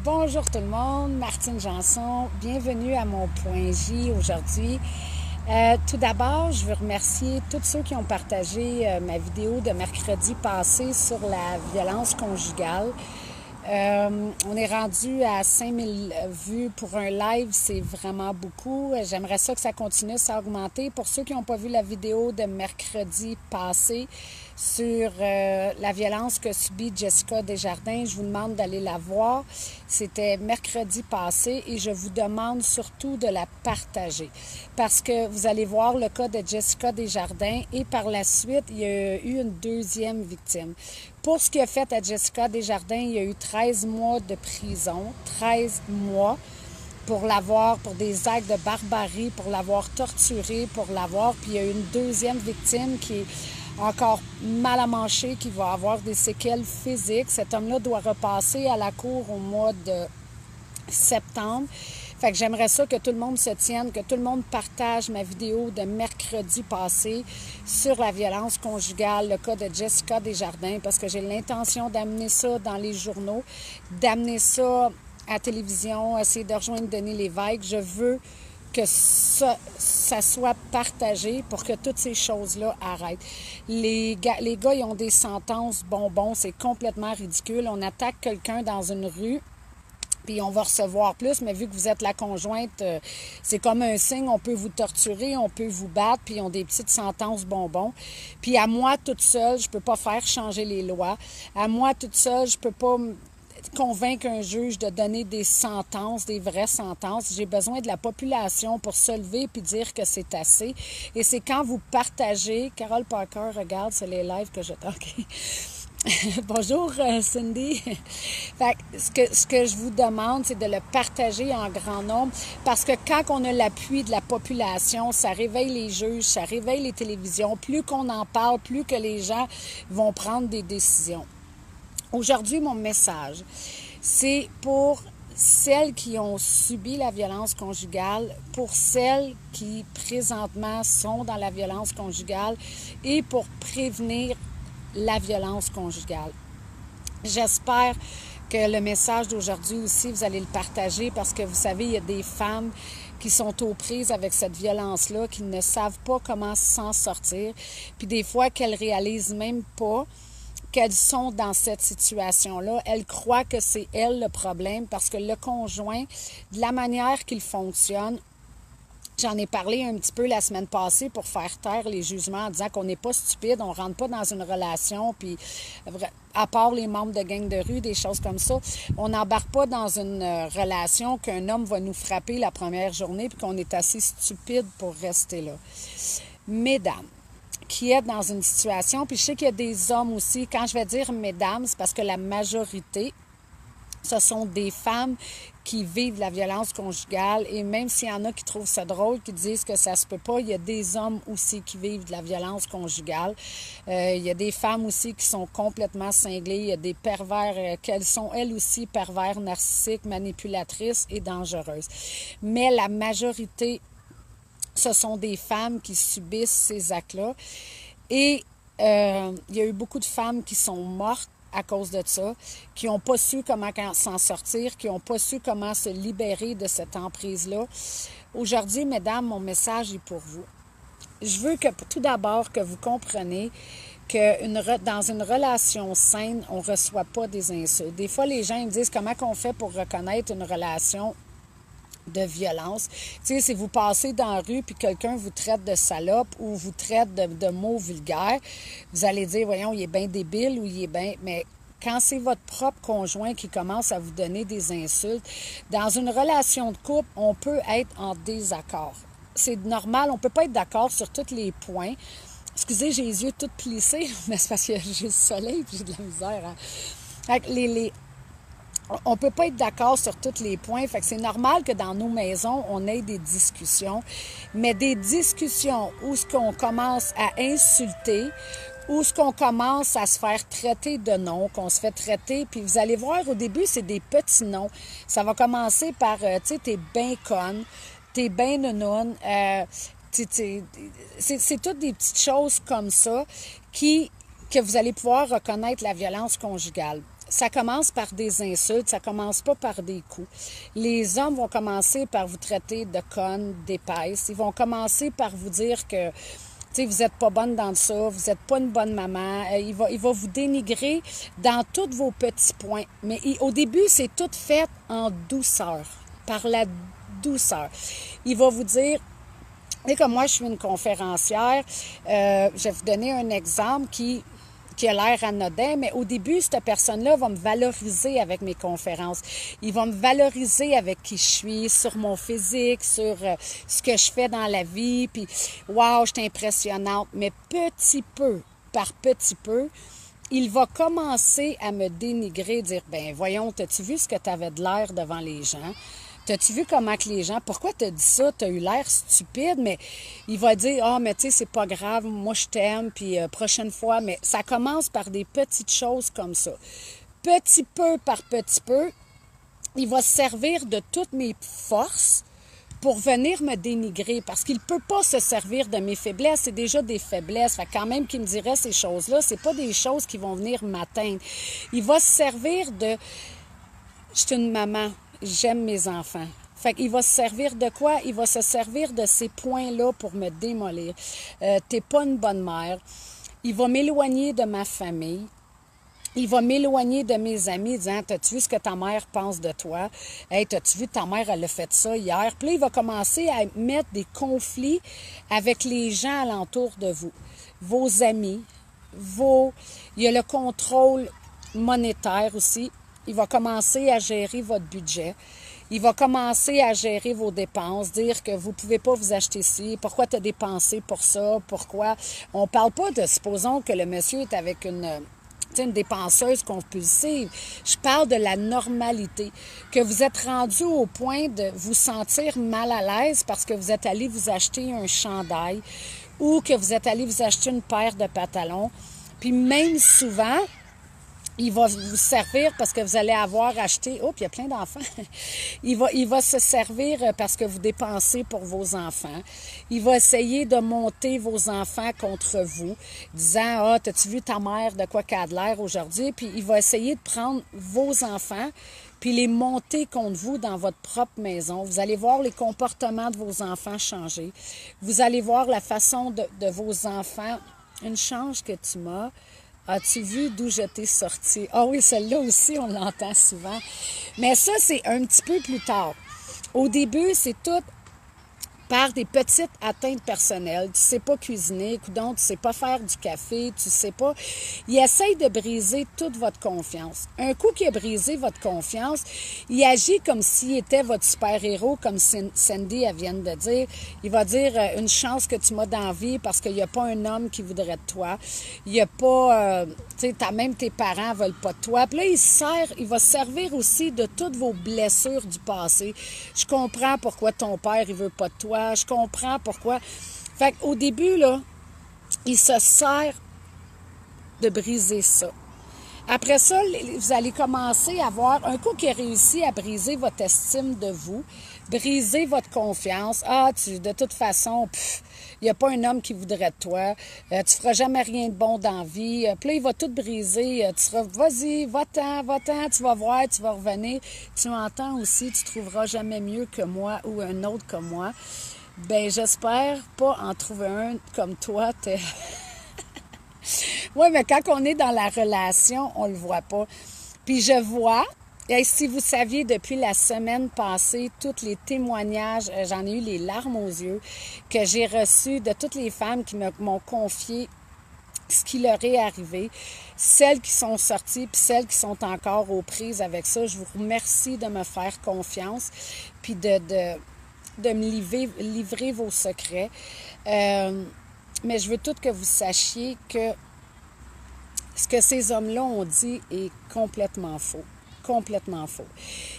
Bonjour tout le monde, Martine Janson, bienvenue à mon point J aujourd'hui. Tout d'abord, je veux remercier tous ceux qui ont partagé ma vidéo de mercredi passé sur la violence conjugale. On est rendu à 5000 vues pour un live, c'est vraiment beaucoup. J'aimerais ça que ça continue à augmenter. Pour ceux qui n'ont pas vu la vidéo de mercredi passé sur la violence que subit Jessica Desjardins, je vous demande d'aller la voir. C'était mercredi passé et je vous demande surtout de la partager parce que vous allez voir le cas de Jessica Desjardins et par la suite, il y a eu une deuxième victime. Pour ce qui a fait à Jessica Desjardins, il y a eu 13 mois de prison, 13 mois pour des actes de barbarie, pour l'avoir torturée, puis il y a eu une deuxième victime qui est encore mal à manger, qui va avoir des séquelles physiques. Cet homme-là doit repasser à la cour au mois de septembre. Fait que j'aimerais ça que tout le monde se tienne, que tout le monde partage ma vidéo de mercredi passé sur la violence conjugale, le cas de Jessica Desjardins, parce que j'ai l'intention d'amener ça dans les journaux, d'amener ça à la télévision, essayer de rejoindre Denis Lévesque. Je veux que ça soit partagé pour que toutes ces choses-là arrêtent. Les gars, ils ont des sentences bonbons, c'est complètement ridicule. On attaque quelqu'un dans une rue, puis on va recevoir plus, mais vu que vous êtes la conjointe, c'est comme un signe, on peut vous torturer, on peut vous battre, puis ils ont des petites sentences bonbons. Puis à moi, toute seule, je peux pas faire changer les lois. À moi, toute seule, je peux pas convaincre un juge de donner des sentences, des vraies sentences. J'ai besoin de la population pour se lever puis dire que c'est assez. Et c'est quand vous partagez... Carole Parker, regarde, c'est les lives que je... OK. Bonjour Cindy. Fait que ce que je vous demande, c'est de le partager en grand nombre parce que quand on a l'appui de la population, ça réveille les juges, ça réveille les télévisions. Plus qu'on en parle, plus que les gens vont prendre des décisions. Aujourd'hui, mon message, c'est pour celles qui ont subi la violence conjugale, pour celles qui présentement sont dans la violence conjugale et pour prévenir la violence conjugale. J'espère que le message d'aujourd'hui aussi, vous allez le partager parce que vous savez, il y a des femmes qui sont aux prises avec cette violence-là, qui ne savent pas comment s'en sortir, puis des fois qu'elles réalisent même pas qu'elles sont dans cette situation-là. Elles croient que c'est elles le problème parce que le conjoint, de la manière qu'il fonctionne, j'en ai parlé un petit peu la semaine passée pour faire taire les jugements en disant qu'on n'est pas stupide, on ne rentre pas dans une relation, puis à part les membres de gang de rue, des choses comme ça, on n'embarque pas dans une relation qu'un homme va nous frapper la première journée puis qu'on est assez stupide pour rester là. Mesdames, qui est dans une situation, puis je sais qu'il y a des hommes aussi, quand je vais dire mesdames, c'est parce que la majorité, ce sont des femmes qui vivent la violence conjugale et même s'il y en a qui trouvent ça drôle, qui disent que ça se peut pas, il y a des hommes aussi qui vivent de la violence conjugale. Il y a des femmes aussi qui sont complètement cinglées, il y a des pervers, qu'elles sont elles aussi pervers, narcissiques, manipulatrices et dangereuses. Mais la majorité, ce sont des femmes qui subissent ces actes-là. Et il y a eu beaucoup de femmes qui sont mortes à cause de ça, qui n'ont pas su comment s'en sortir, qui n'ont pas su comment se libérer de cette emprise-là. Aujourd'hui, mesdames, mon message est pour vous. Je veux que tout d'abord que vous compreniez que dans une relation saine, on ne reçoit pas des insultes. Des fois, les gens me disent comment on fait pour reconnaître une relation de violence. Tu sais, si vous passez dans la rue puis quelqu'un vous traite de salope ou vous traite de mots vulgaires, vous allez dire, voyons, il est bien débile ou il est bien... Mais quand c'est votre propre conjoint qui commence à vous donner des insultes, dans une relation de couple, on peut être en désaccord. C'est normal, on ne peut pas être d'accord sur tous les points. Excusez, j'ai les yeux tout plissés, mais c'est parce que j'ai le soleil et j'ai de la misère. Hein? Fait on ne peut pas être d'accord sur tous les points. Fait que c'est normal que dans nos maisons, on ait des discussions. Mais des discussions où ce qu'on commence à insulter, où ce qu'on commence à se faire traiter de noms, qu'on se fait traiter, puis vous allez voir, au début, c'est des petits noms. Ça va commencer par, tu sais, t'es bien conne, t'es bien nounoune, c'est toutes des petites choses comme ça que vous allez pouvoir reconnaître la violence conjugale. ça commence par des insultes, ça commence pas par des coups. Les hommes vont commencer par vous traiter de conne, d'épaisse. Ils vont commencer par vous dire que vous n'êtes pas bonne dans ça, vous n'êtes pas une bonne maman. Il va vous dénigrer dans tous vos petits points. Mais au début, c'est tout fait en douceur, par la douceur. Il va vous dire, et comme moi, je suis une conférencière, je vais vous donner un exemple qui a l'air anodin, mais au début, cette personne-là va me valoriser avec mes conférences. Il va me valoriser avec qui je suis, sur mon physique, sur ce que je fais dans la vie, puis wow, je suis impressionnante. Mais petit peu, par petit peu, il va commencer à me dénigrer, dire, ben voyons, t'as-tu vu ce que tu avais de l'air devant les gens? T'as-tu vu comment que les gens... Pourquoi t'as dit ça? T'as eu l'air stupide, mais il va dire, « Ah, mais tu sais, c'est pas grave, moi je t'aime, puis prochaine fois... » Mais ça commence par des petites choses comme ça. Petit peu par petit peu, il va se servir de toutes mes forces pour venir me dénigrer, parce qu'il ne peut pas se servir de mes faiblesses, c'est déjà des faiblesses. Fait quand même qu'il me dirait ces choses-là, c'est pas des choses qui vont venir m'atteindre. Il va se servir de... Je suis une maman. J'aime mes enfants. Fait qu'il va se servir de quoi? Il va se servir de ces points-là pour me démolir. T'es pas une bonne mère. Il va m'éloigner de ma famille. Il va m'éloigner de mes amis, disant, t'as-tu vu ce que ta mère pense de toi? Hey, t'as-tu vu ta mère, elle a fait ça hier? Puis là, il va commencer à mettre des conflits avec les gens alentour de vous. Vos amis, il y a le contrôle monétaire aussi. Il va commencer à gérer votre budget. Il va commencer à gérer vos dépenses, dire que vous ne pouvez pas vous acheter ci, pourquoi tu as dépensé pour ça, pourquoi. On ne parle pas de, supposons que le monsieur est avec une dépenseuse compulsive. Je parle de la normalité, que vous êtes rendu au point de vous sentir mal à l'aise parce que vous êtes allé vous acheter un chandail ou que vous êtes allé vous acheter une paire de pantalons. Puis même souvent, il va vous servir parce que vous allez avoir acheté... Oh, puis il y a plein d'enfants. Il va se servir parce que vous dépensez pour vos enfants. Il va essayer de monter vos enfants contre vous, disant, « Ah, t'as-tu vu ta mère de quoi qu'elle a de l'air aujourd'hui? » Puis il va essayer de prendre vos enfants puis les monter contre vous dans votre propre maison. Vous allez voir les comportements de vos enfants changer. Vous allez voir la façon de vos enfants. Une chance que tu m'as... As-tu vu d'où je t'ai sorti? Ah oui, celle-là aussi, on l'entend souvent. Mais ça, c'est un petit peu plus tard. Au début, c'est tout par des petites atteintes personnelles. Tu sais pas cuisiner, coudonc, tu sais pas faire du café, tu sais pas. Il essaye de briser toute votre confiance. Un coup qu'il a brisé votre confiance, il agit comme s'il était votre super-héros, comme Sandy elle vient de dire. Il va dire une chance que tu m'as dans la vie parce qu'il n'y a pas un homme qui voudrait de toi. Il n'y a pas, tu sais, même tes parents veulent pas de toi. Puis là, il va se servir aussi de toutes vos blessures du passé. Je comprends pourquoi ton père, il veut pas de toi. Je comprends pourquoi. Fait qu'au début, là, il se sert de briser ça. Après ça, vous allez commencer à voir, un coup qui a réussi à briser votre estime de vous, briser votre confiance. Ah, de toute façon, il n'y a pas un homme qui voudrait de toi. Tu feras jamais rien de bon dans la vie. Puis là, il va tout briser. Tu seras, vas-y, va-t'en, tu vas voir, tu vas revenir. Tu m'entends aussi, tu trouveras jamais mieux que moi ou un autre comme moi. Ben, j'espère pas en trouver un comme toi. Oui, mais quand on est dans la relation, on le voit pas. Puis je vois, et si vous saviez depuis la semaine passée, tous les témoignages, j'en ai eu les larmes aux yeux, que j'ai reçus de toutes les femmes qui m'ont confié ce qui leur est arrivé, celles qui sont sorties, puis celles qui sont encore aux prises avec ça. Je vous remercie de me faire confiance, puis de me livrer vos secrets. Mais je veux tout que vous sachiez que ce que ces hommes-là ont dit est complètement faux. Complètement faux.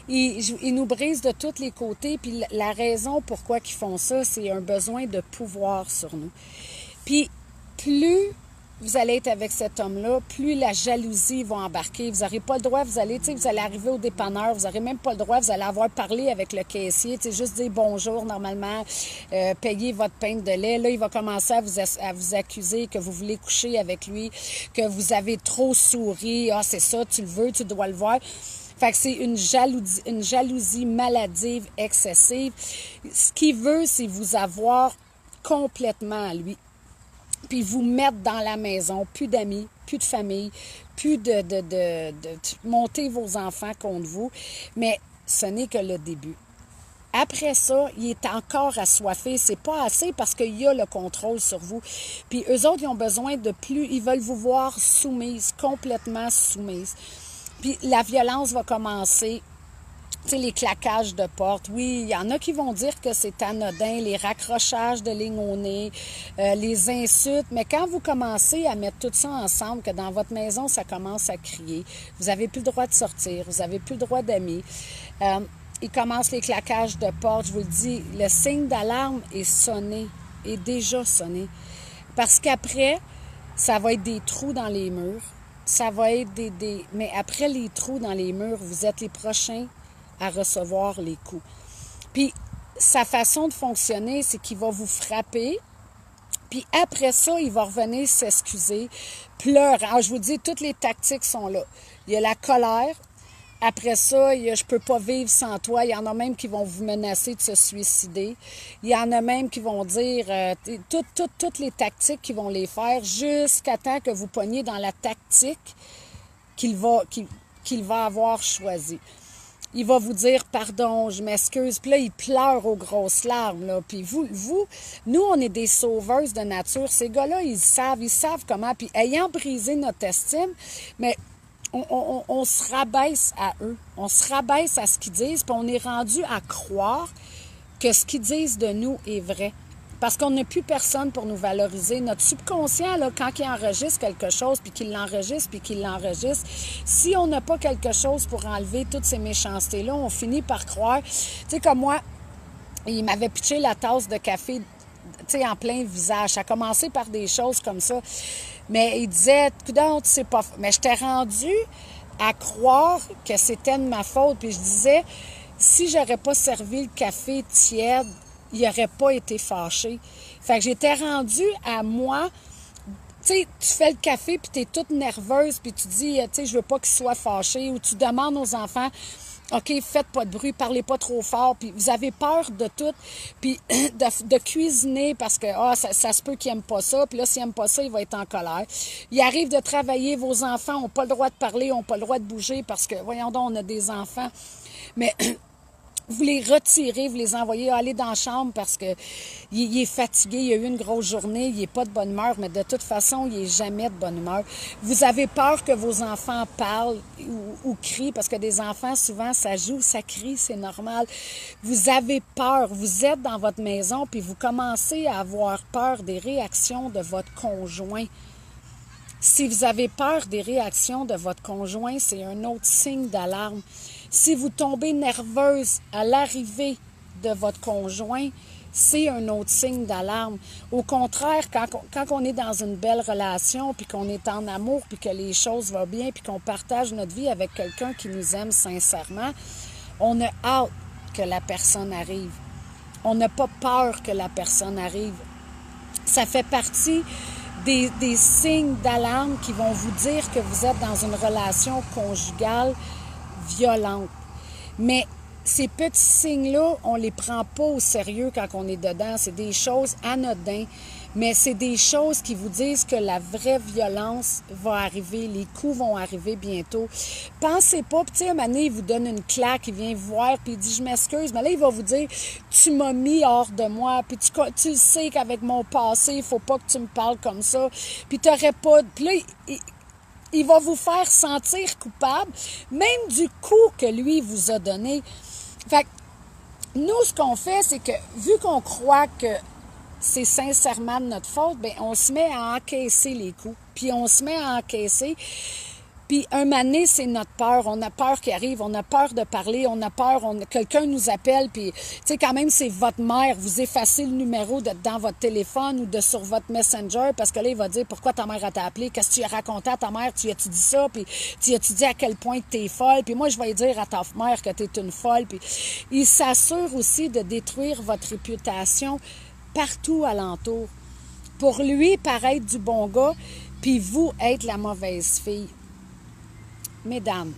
Ils nous brisent de tous les côtés, puis la raison pourquoi ils font ça, c'est un besoin de pouvoir sur nous. Puis plus vous allez être avec cet homme-là, plus la jalousie va embarquer. Vous n'aurez pas le droit, vous allez arriver au dépanneur, vous n'aurez même pas le droit, vous allez avoir parlé avec le caissier, juste dire bonjour normalement, payer votre pinte de lait. Là, il va commencer à vous accuser que vous voulez coucher avec lui, que vous avez trop souri. Ah, c'est ça, tu le veux, tu dois le voir. Fait que c'est une jalousie maladive, excessive. Ce qu'il veut, c'est vous avoir complètement à lui. Puis vous mettre dans la maison, plus d'amis, plus de famille, plus de monter vos enfants contre vous. Mais ce n'est que le début. Après ça, il est encore assoiffé. C'est pas assez parce qu'il y a le contrôle sur vous. Puis eux autres, ils ont besoin de plus. Ils veulent vous voir soumise, complètement soumise. Puis la violence va commencer. Tu sais, les claquages de porte, oui, il y en a qui vont dire que c'est anodin, les raccrochages de ligne au nez, les insultes, mais quand vous commencez à mettre tout ça ensemble, que dans votre maison, ça commence à crier, vous n'avez plus le droit de sortir, vous n'avez plus le droit d'amis, il commence les claquages de porte, je vous le dis, le signe d'alarme est sonné, est déjà sonné, parce qu'après, ça va être des trous dans les murs, ça va être mais après les trous dans les murs, vous êtes les prochains à recevoir les coups. Puis, sa façon de fonctionner, c'est qu'il va vous frapper, puis après ça, il va revenir s'excuser, pleurer. Alors, je vous dis, toutes les tactiques sont là. Il y a la colère. Après ça, il y a « je peux pas vivre sans toi ». Il y en a même qui vont vous menacer de se suicider. Il y en a même qui vont dire toutes les tactiques qui vont les faire jusqu'à temps que vous pogniez dans la tactique qu'il va avoir choisie. Il va vous dire « pardon, je m'excuse ». Puis là, il pleure aux grosses larmes. Là. Puis nous, on est des sauveuses de nature. Ces gars-là, ils savent comment. Puis ayant brisé notre estime, mais on se rabaisse à eux. On se rabaisse à ce qu'ils disent. Puis on est rendu à croire que ce qu'ils disent de nous est vrai. Parce qu'on n'a plus personne pour nous valoriser. Notre subconscient, là, quand il enregistre quelque chose, puis qu'il l'enregistre, si on n'a pas quelque chose pour enlever toutes ces méchancetés-là, on finit par croire. Tu sais, comme moi, il m'avait pitché la tasse de café, tu sais, en plein visage. Ça a commencé par des choses comme ça. Mais il disait, coudonc, tu sais pas. Mais j'étais rendue à croire que c'était de ma faute. Puis je disais, si j'aurais pas servi le café tiède, il n'aurait pas été fâché. Fait que j'étais rendue à moi, tu sais, tu fais le café puis tu es toute nerveuse puis tu dis, tu sais, je veux pas qu'il soit fâché, ou tu demandes aux enfants, OK, faites pas de bruit, parlez pas trop fort, puis vous avez peur de tout, puis de cuisiner parce que ça se peut qu'il aime pas ça, puis là, s'il aime pas ça, il va être en colère. Il arrive de travailler, vos enfants n'ont pas le droit de parler, n'ont pas le droit de bouger parce que, voyons donc, on a des enfants, mais vous les retirez, vous les envoyez aller dans la chambre parce que il est fatigué, il a eu une grosse journée, il n'est pas de bonne humeur, mais de toute façon, il n'est jamais de bonne humeur. Vous avez peur que vos enfants parlent ou crient, parce que des enfants, souvent, ça joue, ça crie, c'est normal. Vous avez peur, vous êtes dans votre maison, puis vous commencez à avoir peur des réactions de votre conjoint. Si vous avez peur des réactions de votre conjoint, c'est un autre signe d'alarme. Si vous tombez nerveuse à l'arrivée de votre conjoint, c'est un autre signe d'alarme. Au contraire, quand on est dans une belle relation, puis qu'on est en amour, puis que les choses vont bien, puis qu'on partage notre vie avec quelqu'un qui nous aime sincèrement, on a hâte que la personne arrive. On n'a pas peur que la personne arrive. Ça fait partie des signes d'alarme qui vont vous dire que vous êtes dans une relation conjugale violente. Mais ces petits signes-là, on les prend pas au sérieux quand on est dedans. C'est des choses anodines, mais c'est des choses qui vous disent que la vraie violence va arriver, les coups vont arriver bientôt. Pensez pas, puis tu sais, un moment donné, il vous donne une claque, il vient vous voir, puis il dit « je m'excuse », mais là, il va vous dire « tu m'as mis hors de moi, puis tu sais qu'avec mon passé, il faut pas que tu me parles comme ça, puis t'aurais pas... » Puis là, il va vous faire sentir coupable, même du coup que lui vous a donné. Fait que nous, ce qu'on fait, c'est que vu qu'on croit que c'est sincèrement de notre faute, bien, on se met à encaisser les coups. Puis on se met à encaisser. Puis un moment donné, c'est notre peur. On a peur qu'il arrive, on a peur de parler, on a peur, quelqu'un nous appelle, puis tu sais, quand même, c'est votre mère. Vous effacez le numéro dans votre téléphone ou sur votre Messenger, parce que là, il va dire pourquoi ta mère t'a appelé, qu'est-ce que tu as raconté à ta mère, tu as-tu dit ça, puis tu as-tu dit à quel point t'es folle, puis moi, je vais dire à ta mère que t'es une folle, puis il s'assure aussi de détruire votre réputation partout alentour. Pour lui, paraître du bon gars, puis vous être la mauvaise fille. Mesdames,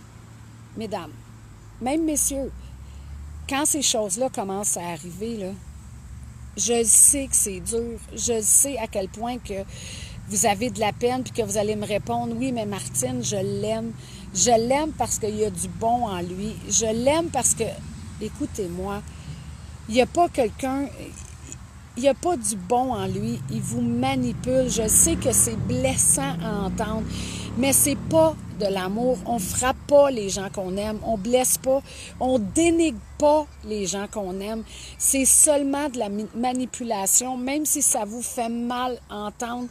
même messieurs, quand ces choses-là commencent à arriver, là, je sais que c'est dur. Je sais à quel point que vous avez de la peine puis que vous allez me répondre, oui, mais Martine, je l'aime. Je l'aime parce qu'il y a du bon en lui. Je l'aime parce que, écoutez-moi, il n'y a pas quelqu'un... Il n'y a pas du bon en lui. Il vous manipule. Je sais que c'est blessant à entendre, mais c'est pas de l'amour. On frappe pas les gens qu'on aime. On blesse pas. On dénigre pas les gens qu'on aime. C'est seulement de la manipulation, même si ça vous fait mal entendre.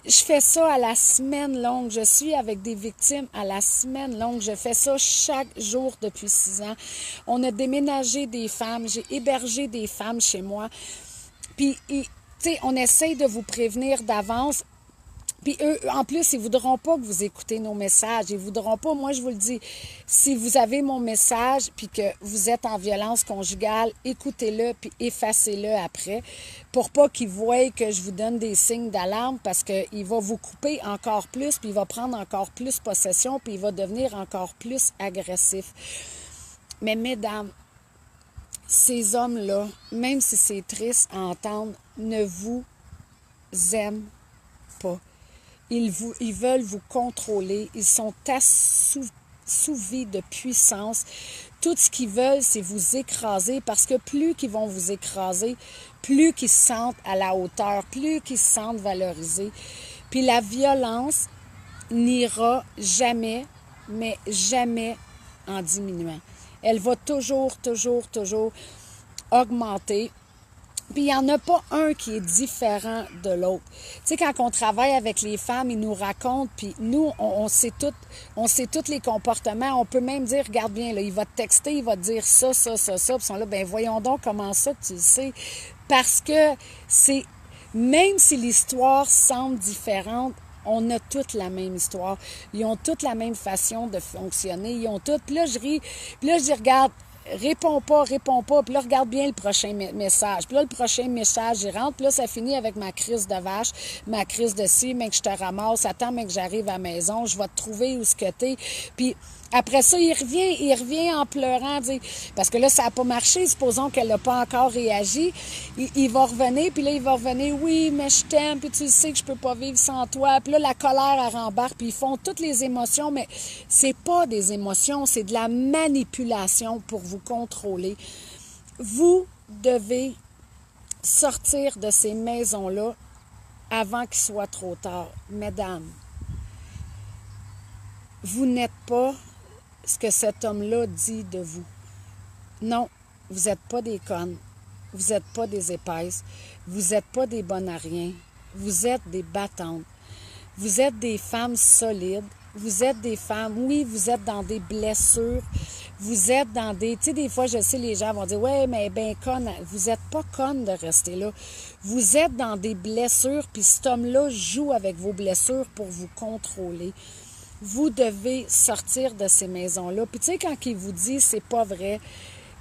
Je fais ça à la semaine longue. Je suis avec des victimes à la semaine longue. Je fais ça chaque jour depuis 6 ans. On a déménagé des femmes. J'ai hébergé des femmes chez moi. Puis, tu sais, on essaye de vous prévenir d'avance. Puis eux, en plus, ils ne voudront pas que vous écoutez nos messages. Ils ne voudront pas, moi je vous le dis, si vous avez mon message puis que vous êtes en violence conjugale, écoutez-le puis effacez-le après pour pas qu'ils voient que je vous donne des signes d'alarme parce qu'il va vous couper encore plus puis il va prendre encore plus possession puis il va devenir encore plus agressif. Mais mesdames, ces hommes-là, même si c'est triste à entendre, ne vous aiment pas. Ils veulent vous contrôler. Ils sont assouvis de puissance. Tout ce qu'ils veulent, c'est vous écraser parce que plus qu'ils vont vous écraser, plus qu'ils se sentent à la hauteur, plus qu'ils se sentent valorisés. Puis la violence n'ira jamais, mais jamais en diminuant. Elle va toujours augmenter. Puis il n'y en a pas un qui est différent de l'autre. Tu sais, quand on travaille avec les femmes, ils nous racontent, puis nous, on sait tous les comportements. On peut même dire, regarde bien, là, il va te texter, il va te dire ça. Puis ils sont là, ben voyons donc comment ça que tu le sais. Parce que c'est, même si l'histoire semble différente, on a toute la même histoire. Ils ont toute la même façon de fonctionner. Ils ont toutes. Puis là, je ris. Puis là, je dis, regarde, réponds pas. Puis là, regarde bien le prochain message. Puis là, le prochain message, il rentre. Puis là, ça finit avec ma crise de vache, ma crise de ci, mais que je te ramasse. Attends, mais que j'arrive à la maison. Je vais te trouver où ce que t'es. Puis après ça, il revient en pleurant, dire, parce que là, ça n'a pas marché, supposons qu'elle n'a pas encore réagi. Il va revenir, puis là, il va revenir, oui, mais je t'aime, puis tu sais que je peux pas vivre sans toi. Puis là, la colère, elle rembarque, puis ils font toutes les émotions, mais c'est pas des émotions, c'est de la manipulation pour vous contrôler. Vous devez sortir de ces maisons-là avant qu'il soit trop tard. Mesdames, vous n'êtes pas ce que cet homme-là dit de vous. Non, vous n'êtes pas des connes, vous n'êtes pas des épaisses, vous n'êtes pas des bonnes à rien, vous êtes des battantes, vous êtes des femmes solides, vous êtes des femmes, oui, vous êtes dans des blessures, vous êtes dans des... Tu sais, des fois, je sais, les gens vont dire, ouais, mais ben conne, vous n'êtes pas conne de rester là. Vous êtes dans des blessures, puis cet homme-là joue avec vos blessures pour vous contrôler. Vous devez sortir de ces maisons-là. Puis tu sais, quand il vous dit c'est pas vrai,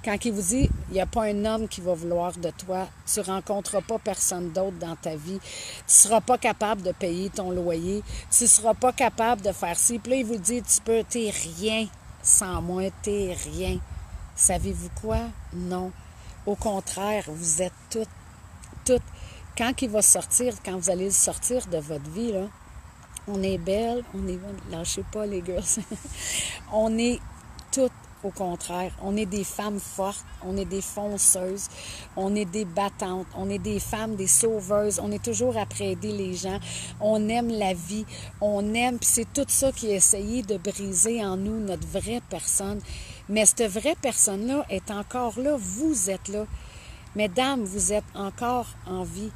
quand il vous dit il n'y a pas un homme qui va vouloir de toi, tu ne rencontreras pas personne d'autre dans ta vie, tu ne seras pas capable de payer ton loyer, tu ne seras pas capable de faire ci. Puis là, il vous dit t'es rien sans moi, t'es rien. Savez-vous quoi? Non. Au contraire, vous êtes toutes. Quand il va sortir, quand vous allez sortir de votre vie, là, on est belle, lâchez pas les girls, on est toutes au contraire. On est des femmes fortes, on est des fonceuses, on est des battantes, on est des femmes, des sauveuses, on est toujours après aider les gens, on aime la vie, on aime, puis c'est tout ça qui est essayé de briser en nous, notre vraie personne. Mais cette vraie personne-là est encore là, vous êtes là. Mesdames, vous êtes encore en vie.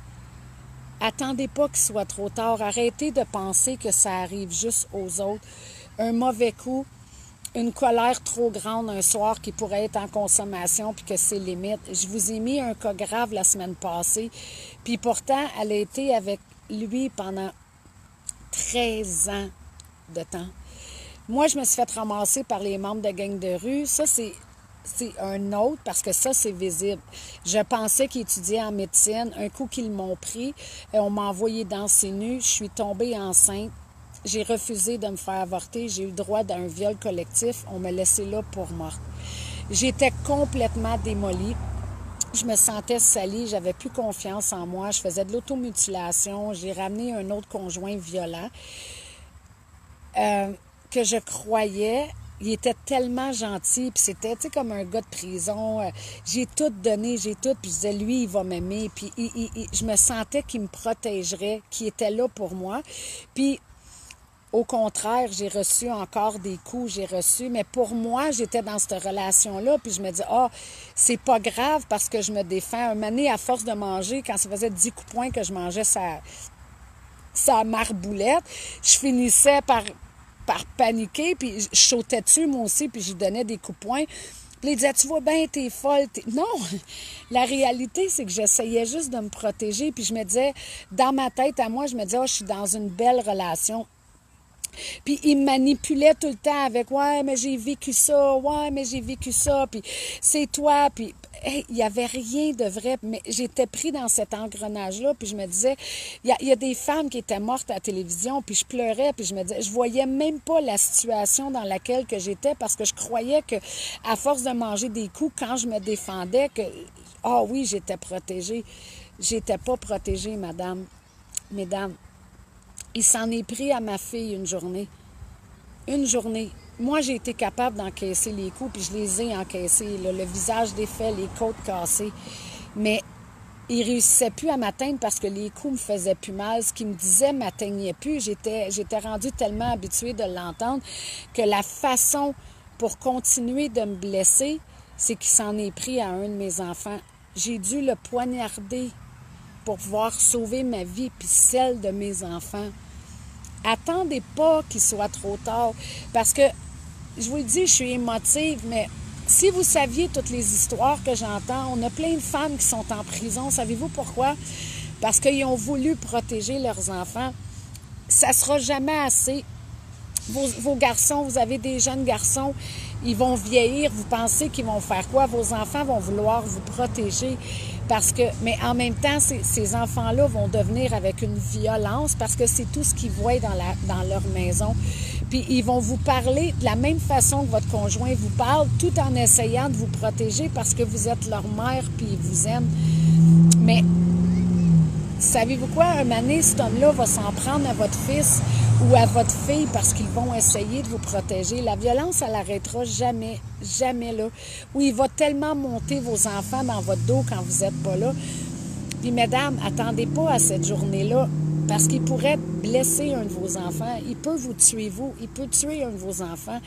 Attendez pas qu'il soit trop tard. Arrêtez de penser que ça arrive juste aux autres. un mauvais coup, une colère trop grande un soir qui pourrait être en consommation puis que c'est limite. Je vous ai mis un cas grave la semaine passée, puis pourtant, elle a été avec lui pendant 13 ans de temps. Moi, je me suis fait ramasser par les membres de gang de rue. Ça, c'est un autre parce que ça, c'est visible. Je pensais qu'il étudiait en médecine. Un coup qu'ils m'ont pris, on m'a envoyé dans ses nus. Je suis tombée enceinte. J'ai refusé de me faire avorter. J'ai eu le droit d'un viol collectif. On m'a laissé là pour morte. J'étais complètement démolie. Je me sentais salie. J'avais plus confiance en moi. Je faisais de l'automutilation. J'ai ramené un autre conjoint violent que je croyais. Il était tellement gentil, puis c'était, tu sais, comme un gars de prison. J'ai tout donné, j'ai tout, puis je disais, lui, il va m'aimer. Puis je me sentais qu'il me protégerait, qu'il était là pour moi. Puis au contraire, j'ai reçu encore des coups, mais pour moi, j'étais dans cette relation-là, puis je me dis, c'est pas grave parce que je me défends. Un moment donné, à force de manger, quand ça faisait 10 coups de poing que je mangeais sa marboulette, je finissais par paniquer, puis je sautais dessus, moi aussi, puis je lui donnais des coups de poing. Puis il disait, tu vois bien, t'es folle. Non, la réalité, c'est que j'essayais juste de me protéger, puis je me disais, dans ma tête à moi, je me disais, je suis dans une belle relation. Puis il me manipulait tout le temps avec « Ouais, mais j'ai vécu ça, ouais, mais j'ai vécu ça, puis c'est toi. » Puis il n'y avait rien de vrai. Mais j'étais pris dans cet engrenage-là, puis je me disais, il y a des femmes qui étaient mortes à la télévision, puis je pleurais, puis je me disais, je voyais même pas la situation dans laquelle que j'étais parce que je croyais que à force de manger des coups, quand je me défendais, que oui, j'étais protégée. J'étais pas protégée, mesdames. Il s'en est pris à ma fille une journée. Une journée. Moi, j'ai été capable d'encaisser les coups, puis je les ai encaissés. Là, le visage défait, les côtes cassées. Mais il réussissait plus à m'atteindre parce que les coups me faisaient plus mal. Ce qu'il me disait m'atteignait plus. J'étais rendue tellement habituée de l'entendre que la façon pour continuer de me blesser, c'est qu'il s'en est pris à un de mes enfants. J'ai dû le poignarder pour pouvoir sauver ma vie puis celle de mes enfants. Attendez pas qu'il soit trop tard, parce que, je vous le dis, je suis émotive, mais si vous saviez toutes les histoires que j'entends, on a plein de femmes qui sont en prison. Savez-vous pourquoi? Parce qu'ils ont voulu protéger leurs enfants. Ça sera jamais assez. Vos garçons, vous avez des jeunes garçons, ils vont vieillir, vous pensez qu'ils vont faire quoi? Vos enfants vont vouloir vous protéger. Mais en même temps, ces enfants-là vont devenir avec une violence parce que c'est tout ce qu'ils voient dans leur maison. Puis ils vont vous parler de la même façon que votre conjoint vous parle, tout en essayant de vous protéger parce que vous êtes leur mère puis ils vous aiment. Mais savez-vous quoi? Un moment donné, cet homme-là va s'en prendre à votre fils ou à votre fille parce qu'ils vont essayer de vous protéger. La violence, elle n'arrêtera jamais, jamais là. Ou il va tellement monter vos enfants dans votre dos quand vous n'êtes pas là. Puis, mesdames, attendez pas à cette journée-là parce qu'il pourrait blesser un de vos enfants. Il peut vous tuer, vous. Il peut tuer un de vos enfants.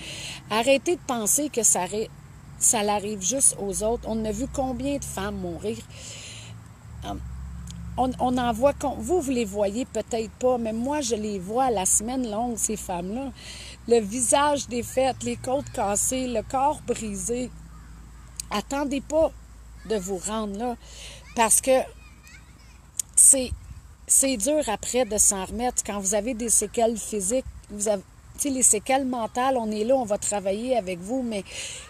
Arrêtez de penser que ça l'arrive juste aux autres. On a vu combien de femmes mourir. On en voit, vous les voyez peut-être pas, mais moi, je les vois à la semaine longue, ces femmes-là. Le visage défait, les côtes cassées, le corps brisé. Attendez pas de vous rendre là, parce que c'est dur après de s'en remettre. Quand vous avez des séquelles physiques, les séquelles mentales, on est là, on va travailler avec vous, mais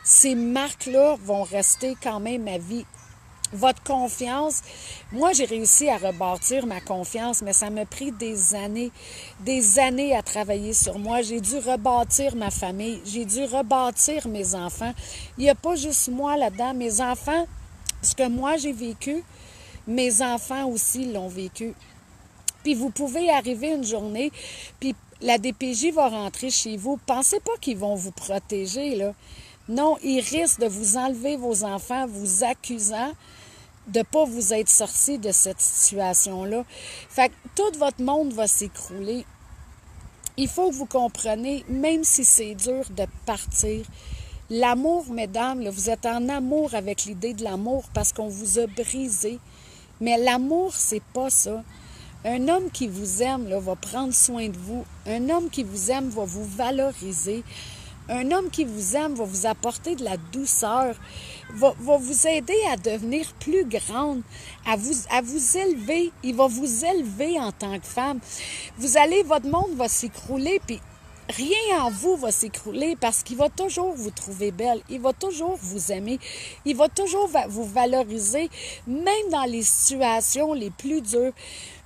ces marques-là vont rester quand même à vie. Votre confiance, moi, j'ai réussi à rebâtir ma confiance, mais ça m'a pris des années à travailler sur moi. J'ai dû rebâtir ma famille, j'ai dû rebâtir mes enfants. Il n'y a pas juste moi là-dedans. Mes enfants, ce que moi j'ai vécu, mes enfants aussi l'ont vécu. Puis vous pouvez arriver une journée, puis la DPJ va rentrer chez vous. Pensez pas qu'ils vont vous protéger, là. Non, ils risquent de vous enlever vos enfants, vous accusant de ne pas vous être sortis de cette situation-là. Fait que tout votre monde va s'écrouler. Il faut que vous compreniez, même si c'est dur de partir, l'amour, mesdames, là, vous êtes en amour avec l'idée de l'amour parce qu'on vous a brisé. Mais l'amour, c'est pas ça. Un homme qui vous aime là, va prendre soin de vous. Un homme qui vous aime va vous valoriser. Un homme qui vous aime va vous apporter de la douceur, va vous aider à devenir plus grande, à vous élever. Il va vous élever en tant que femme. Votre monde va s'écrouler, puis rien en vous va s'écrouler parce qu'il va toujours vous trouver belle. Il va toujours vous aimer. Il va toujours vous valoriser, même dans les situations les plus dures.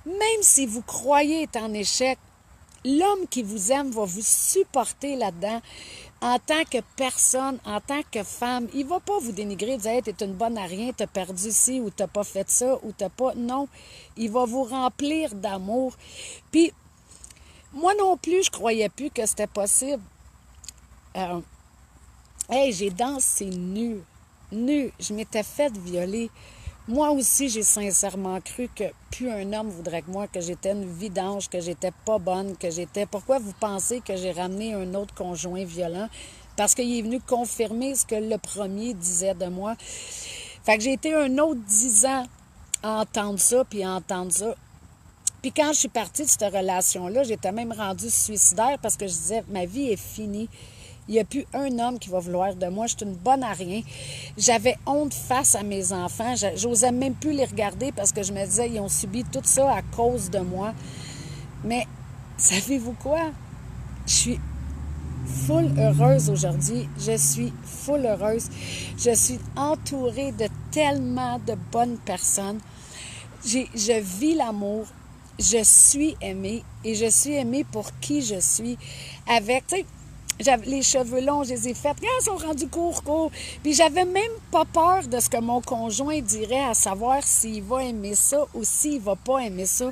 Même si vous croyez être en échec, l'homme qui vous aime va vous supporter là-dedans en tant que personne, en tant que femme. Il ne va pas vous dénigrer, dire hey, « t'es une bonne à rien, t'as perdu ci ou t'as pas fait ça ou t'as pas... » Non, il va vous remplir d'amour. Puis, moi non plus, je croyais plus que c'était possible. J'ai dansé nue. Je m'étais faite violer. Moi aussi, j'ai sincèrement cru que plus un homme voudrait que moi, que j'étais une vidange, que j'étais pas bonne, que j'étais... Pourquoi vous pensez que j'ai ramené un autre conjoint violent? Parce qu'il est venu confirmer ce que le premier disait de moi. Fait que j'ai été un autre 10 ans à entendre ça, puis à entendre ça. Puis quand je suis partie de cette relation-là, j'étais même rendue suicidaire parce que je disais, ma vie est finie. Il n'y a plus un homme qui va vouloir de moi. Je suis une bonne à rien. J'avais honte face à mes enfants. J'osais même plus les regarder parce que je me disais, ils ont subi tout ça à cause de moi. Mais savez-vous quoi? Je suis full heureuse aujourd'hui. Je suis full heureuse. Je suis entourée de tellement de bonnes personnes. Je vis l'amour. Je suis aimée et je suis aimée pour qui je suis. Avec, tu sais, j'avais les cheveux longs, je les ai faits. Ils sont rendus courts. Puis j'avais même pas peur de ce que mon conjoint dirait, à savoir s'il va aimer ça ou s'il va pas aimer ça.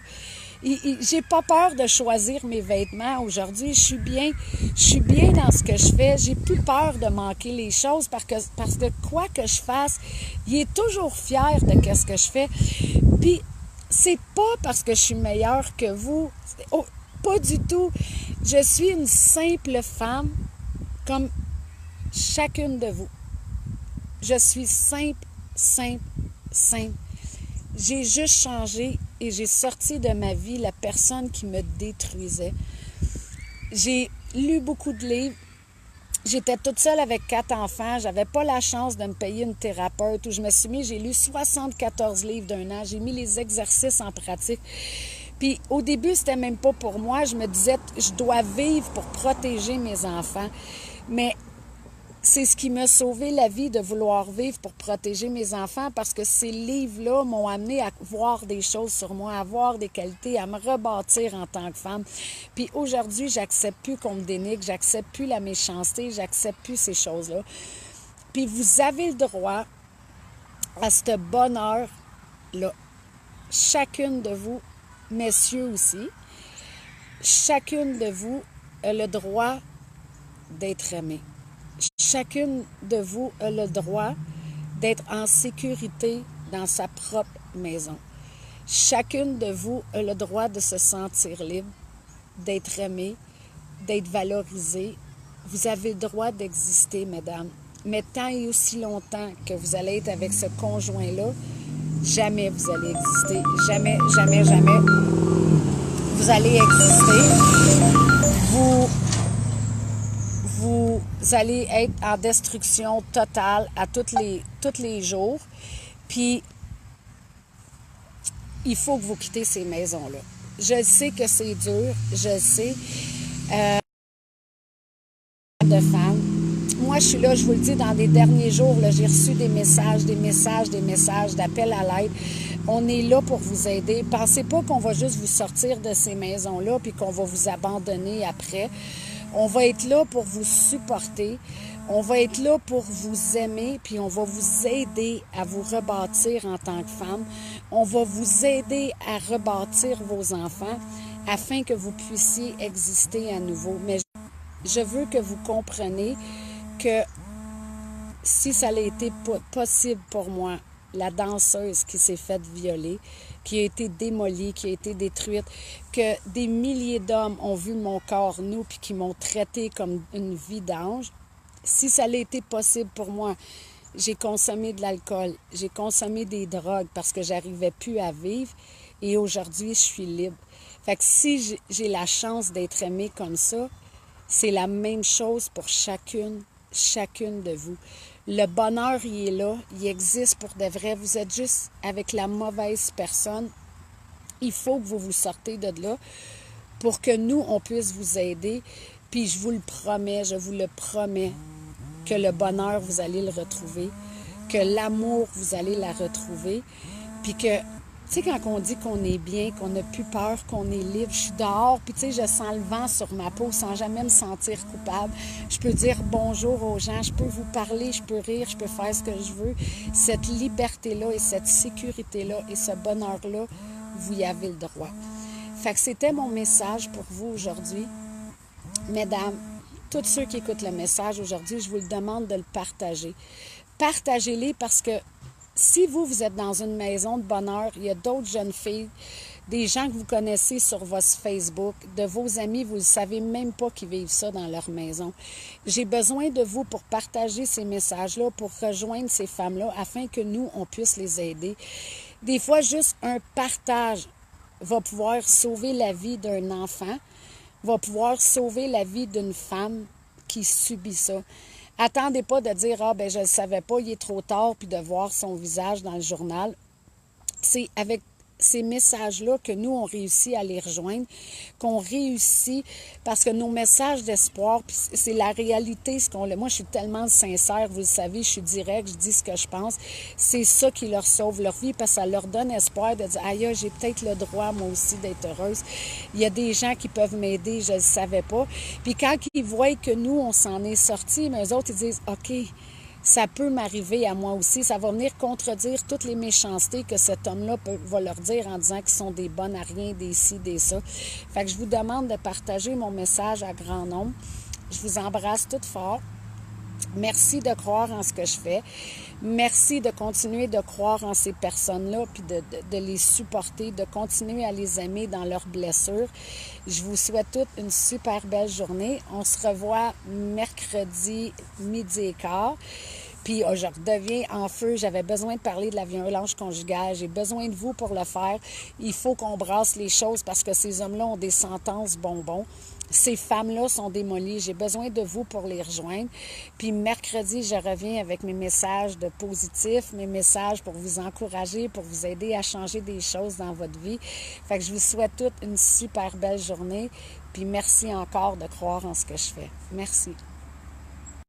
J'ai pas peur de choisir mes vêtements aujourd'hui. Je suis bien dans ce que je fais. J'ai plus peur de manquer les choses parce que quoi que je fasse, il est toujours fier de ce que je fais. Puis c'est pas parce que je suis meilleure que vous. Oh, pas du tout. Je suis une simple femme comme chacune de vous. Je suis simple. J'ai juste changé et j'ai sorti de ma vie la personne qui me détruisait. J'ai lu beaucoup de livres. J'étais toute seule avec 4 enfants. J'avais pas la chance de me payer une thérapeute. Où je me suis mis, j'ai lu 74 livres d'un an. J'ai mis les exercices en pratique. Puis au début, c'était même pas pour moi. Je me disais, je dois vivre pour protéger mes enfants. Mais c'est ce qui m'a sauvé la vie de vouloir vivre pour protéger mes enfants parce que ces livres-là m'ont amené à voir des choses sur moi, à voir des qualités, à me rebâtir en tant que femme. Puis aujourd'hui, j'accepte plus qu'on me dénigre, j'accepte plus la méchanceté, j'accepte plus ces choses-là. Puis vous avez le droit à ce bonheur-là. Chacune de vous, messieurs aussi, chacune de vous a le droit d'être aimée. Chacune de vous a le droit d'être en sécurité dans sa propre maison. Chacune de vous a le droit de se sentir libre, d'être aimée, d'être valorisée. Vous avez le droit d'exister, mesdames. Mais tant et aussi longtemps que vous allez être avec ce conjoint-là, jamais vous allez exister. Jamais vous allez exister. Vous allez être en destruction totale à tous les jours. Puis, il faut que vous quittez ces maisons-là. Je sais que c'est dur, je sais. De femmes. Moi, je suis là, je vous le dis, dans les derniers jours, là, j'ai reçu des messages d'appels à l'aide. On est là pour vous aider. Pensez pas qu'on va juste vous sortir de ces maisons-là puis qu'on va vous abandonner après. On va être là pour vous supporter. On va être là pour vous aimer, puis on va vous aider à vous rebâtir en tant que femme. On va vous aider à rebâtir vos enfants afin que vous puissiez exister à nouveau. Mais je veux que vous compreniez que si ça a été possible pour moi, la danseuse qui s'est faite violer, qui a été démolie, qui a été détruite, que des milliers d'hommes ont vu mon corps nu puis qui m'ont traité comme une vidange, si ça a été possible pour moi, j'ai consommé de l'alcool, j'ai consommé des drogues parce que j'arrivais plus à vivre, et aujourd'hui, je suis libre. Fait que si j'ai la chance d'être aimée comme ça, c'est la même chose pour chacune de vous. Le bonheur, il est là, il existe pour de vrai. Vous êtes juste avec la mauvaise personne. Il faut que vous vous sortez de là pour que nous, on puisse vous aider. Puis je vous le promets, que le bonheur, vous allez le retrouver, que l'amour, vous allez la retrouver, puis que, tu sais, quand on dit qu'on est bien, qu'on n'a plus peur, qu'on est libre, je suis dehors, puis tu sais, je sens le vent sur ma peau sans jamais me sentir coupable. Je peux dire bonjour aux gens, je peux vous parler, je peux rire, je peux faire ce que je veux. Cette liberté-là et cette sécurité-là et ce bonheur-là, vous y avez le droit. Fait que c'était mon message pour vous aujourd'hui. Mesdames, tous ceux qui écoutent le message aujourd'hui, je vous le demande de le partager. Partagez-les parce que si vous êtes dans une maison de bonheur, il y a d'autres jeunes filles, des gens que vous connaissez sur votre Facebook, de vos amis, vous ne savez même pas qu'ils vivent ça dans leur maison. J'ai besoin de vous pour partager ces messages-là, pour rejoindre ces femmes-là, afin que nous, on puisse les aider. Des fois, juste un partage va pouvoir sauver la vie d'un enfant, va pouvoir sauver la vie d'une femme qui subit ça. Attendez pas de dire « Ah, ben je ne le savais pas, il est trop tard », puis de voir son visage dans le journal. C'est avec ces messages-là que nous, on réussit à les rejoindre, qu'on réussit, parce que nos messages d'espoir, puis c'est la réalité, ce qu'on... Moi, je suis tellement sincère, vous le savez, je suis directe, je dis ce que je pense. C'est ça qui leur sauve leur vie, parce que ça leur donne espoir de dire « Aïe, j'ai peut-être le droit, moi aussi, d'être heureuse. Il y a des gens qui peuvent m'aider, je ne le savais pas. » Puis quand ils voient que nous, on s'en est sortis, mais eux autres, ils disent « OK, ça peut m'arriver à moi aussi. » Ça va venir contredire toutes les méchancetés que cet homme-là va leur dire en disant qu'ils sont des bonnes à rien, des ci, des ça. Fait que je vous demande de partager mon message à grand nombre. Je vous embrasse toutes fort. Merci de croire en ce que je fais. Merci de continuer de croire en ces personnes-là, puis de les supporter, de continuer à les aimer dans leurs blessures. Je vous souhaite toutes une super belle journée. On se revoit mercredi midi et quart. Puis je redeviens en feu. J'avais besoin de parler de la violence conjugale. J'ai besoin de vous pour le faire. Il faut qu'on brasse les choses parce que ces hommes-là ont des sentences bonbons. Ces femmes-là sont démolies. J'ai besoin de vous pour les rejoindre. Puis mercredi, je reviens avec mes messages de positifs, mes messages pour vous encourager, pour vous aider à changer des choses dans votre vie. Fait que je vous souhaite toute une super belle journée. Puis merci encore de croire en ce que je fais. Merci.